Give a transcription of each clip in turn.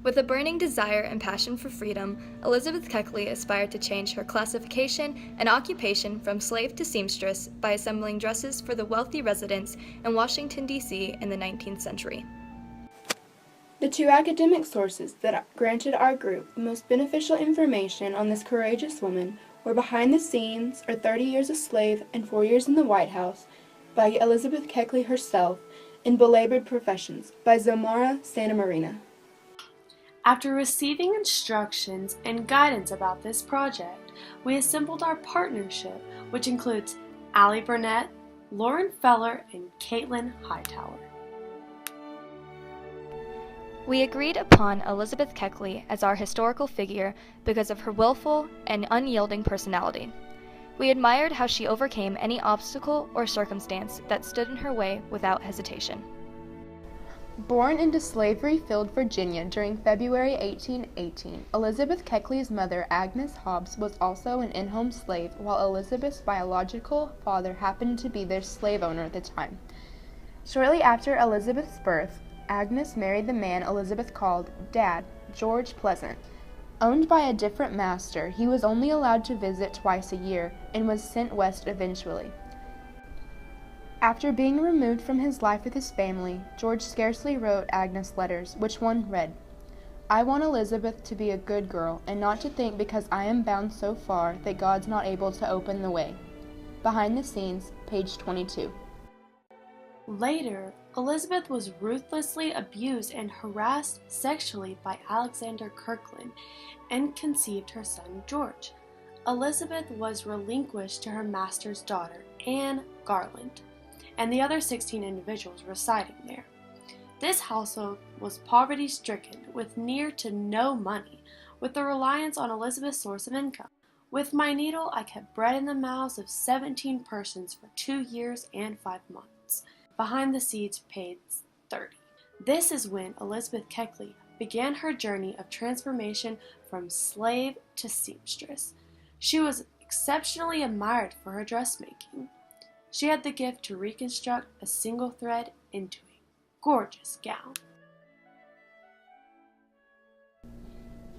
With a burning desire and passion for freedom, Elizabeth Keckley aspired to change her classification and occupation from slave to seamstress by assembling dresses for the wealthy residents in Washington, D.C. in the 19th century. The two academic sources that granted our group the most beneficial information on this courageous woman were Behind the Scenes, or 30 Years a Slave and 4 Years in the White House, by Elizabeth Keckley herself, and Belabored Professions, by Zomara Santamarina. After receiving instructions and guidance about this project, we assembled our partnership, which includes Allie Burnett, Lauren Feller, and Caitlin Hightower. We agreed upon Elizabeth Keckley as our historical figure because of her willful and unyielding personality. We admired how she overcame any obstacle or circumstance that stood in her way without hesitation. Born into slavery-filled Virginia during February 1818, Elizabeth Keckley's mother, Agnes Hobbs, was also an in-home slave, while Elizabeth's biological father happened to be their slave owner at the time. Shortly after Elizabeth's birth, Agnes married the man Elizabeth called Dad, George Pleasant. Owned by a different master, he was only allowed to visit twice a year and was sent west eventually. After being removed from his life with his family, George scarcely wrote Agnes letters, which one read, "I want Elizabeth to be a good girl, and not to think because I am bound so far that God's not able to open the way." Behind the Scenes, page 22. Later, Elizabeth was ruthlessly abused and harassed sexually by Alexander Kirkland and conceived her son George. Elizabeth was relinquished to her master's daughter, Anne Garland, and the other 16 individuals residing there. This household was poverty-stricken with near to no money, with the reliance on Elizabeth's source of income. With my needle, I kept bread in the mouths of 17 persons for 2 years and 5 months. Behind the Scenes, page 30. This is when Elizabeth Keckley began her journey of transformation from slave to seamstress. She was exceptionally admired for her dressmaking. She had the gift to reconstruct a single thread into a gorgeous gown.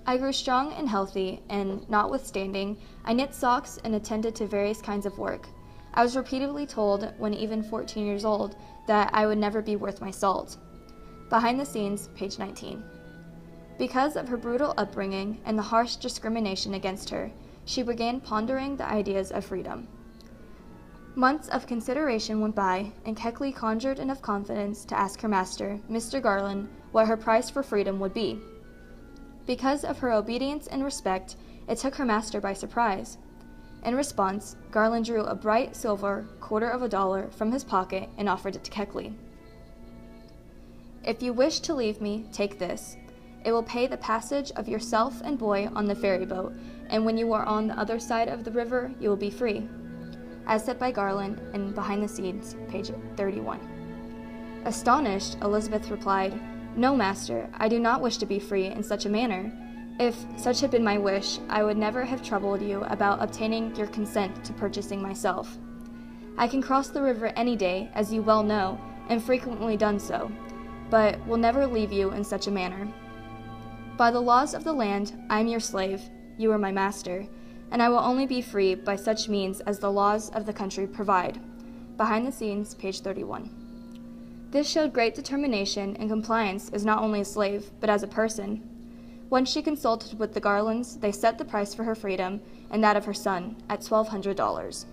I grew strong and healthy, and, notwithstanding, I knit socks and attended to various kinds of work. I was repeatedly told, when even 14 years old, that I would never be worth my salt. Behind the Scenes, page 19. Because of her brutal upbringing and the harsh discrimination against her, she began pondering the ideas of freedom. Months of consideration went by, and Keckley conjured enough confidence to ask her master, Mr. Garland, what her price for freedom would be. Because of her obedience and respect, it took her master by surprise. In response, Garland drew a bright silver $0.25 from his pocket and offered it to Keckley. "If you wish to leave me, take this. It will pay the passage of yourself and boy on the ferry boat, and when you are on the other side of the river, you will be free." As said by Garland in Behind the Scenes, page 31. Astonished, Elizabeth replied, "No, master, I do not wish to be free in such a manner. If such had been my wish, I would never have troubled you about obtaining your consent to purchasing myself. I can cross the river any day, as you well know, and frequently done so, but will never leave you in such a manner. By the laws of the land, I am your slave, you are my master, and I will only be free by such means as the laws of the country provide." Behind the Scenes, page 31. This showed great determination and compliance as not only a slave, but as a person. When she consulted with the Garlands, they set the price for her freedom and that of her son at $1,200.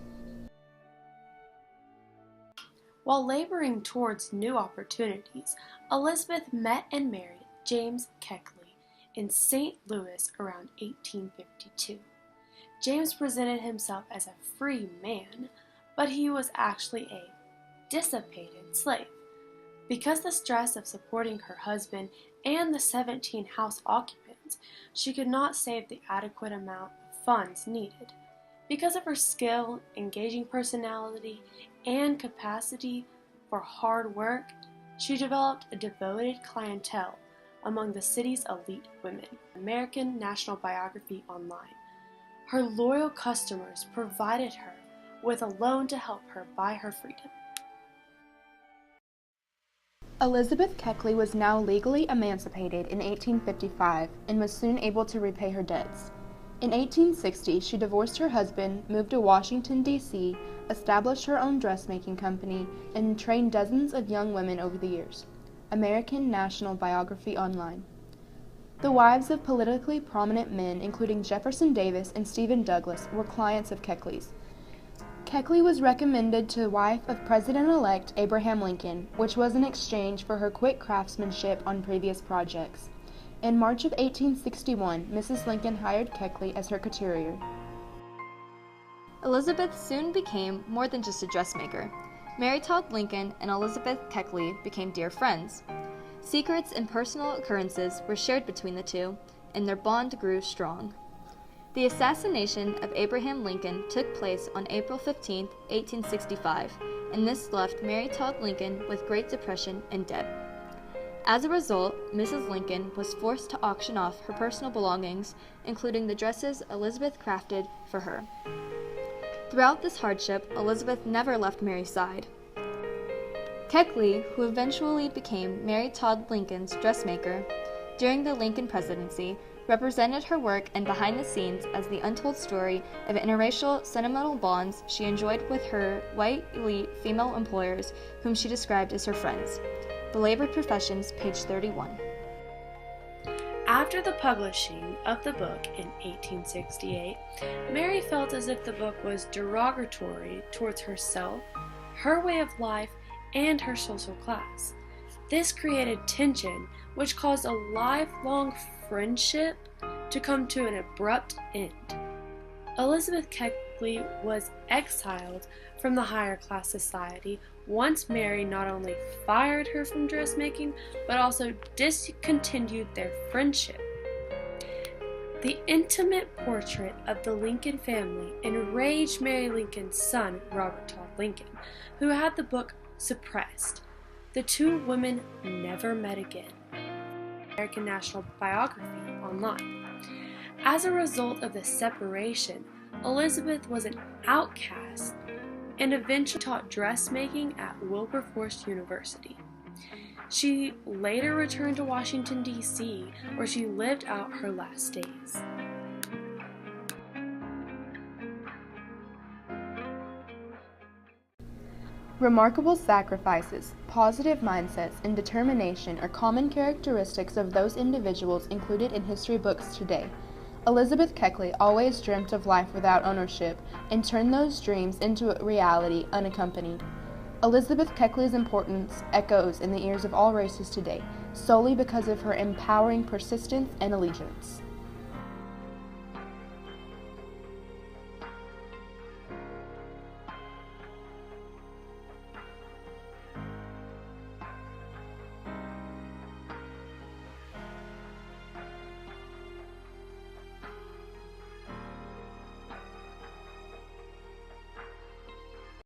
While laboring towards new opportunities, Elizabeth met and married James Keckley in St. Louis around 1852. James presented himself as a free man, but he was actually a dissipated slave. Because the stress of supporting her husband and the 17 house occupants, she could not save the adequate amount of funds needed. Because of her skill, engaging personality, and capacity for hard work, she developed a devoted clientele among the city's elite women. American National Biography Online. Her loyal customers provided her with a loan to help her buy her freedom. Elizabeth Keckley was now legally emancipated in 1855 and was soon able to repay her debts. In 1860, she divorced her husband, moved to Washington, D.C., established her own dressmaking company, and trained dozens of young women over the years. American National Biography Online. The wives of politically prominent men, including Jefferson Davis and Stephen Douglas, were clients of Keckley's. Keckley was recommended to wife of President-elect Abraham Lincoln, which was in exchange for her quick craftsmanship on previous projects. In March of 1861, Mrs. Lincoln hired Keckley as her couturier. Elizabeth soon became more than just a dressmaker. Mary Todd Lincoln and Elizabeth Keckley became dear friends. Secrets and personal occurrences were shared between the two, and their bond grew strong. The assassination of Abraham Lincoln took place on April 15, 1865, and this left Mary Todd Lincoln with Great Depression and debt. As a result, Mrs. Lincoln was forced to auction off her personal belongings, including the dresses Elizabeth crafted for her. Throughout this hardship, Elizabeth never left Mary's side. Keckley, who eventually became Mary Todd Lincoln's dressmaker during the Lincoln presidency, represented her work and behind the scenes as the untold story of interracial sentimental bonds she enjoyed with her white elite female employers, whom she described as her friends. The Labor Professions, page 31. After the publishing of the book in 1868, Mary felt as if the book was derogatory towards herself, her way of life, and her social class. This created tension, which caused a lifelong friendship to come to an abrupt end. Elizabeth Keckley was exiled from the higher class society once Mary not only fired her from dressmaking, but also discontinued their friendship. The intimate portrait of the Lincoln family enraged Mary Lincoln's son, Robert Todd Lincoln, who had the book suppressed. The two women never met again. American National Biography Online. As a result of the separation, Elizabeth was an outcast and eventually taught dressmaking at Wilberforce University. She later returned to Washington, D.C., where she lived out her last days. Remarkable sacrifices, positive mindsets, and determination are common characteristics of those individuals included in history books today. Elizabeth Keckley always dreamt of life without ownership and turned those dreams into a reality unaccompanied. Elizabeth Keckley's importance echoes in the ears of all races today, solely because of her empowering persistence and allegiance.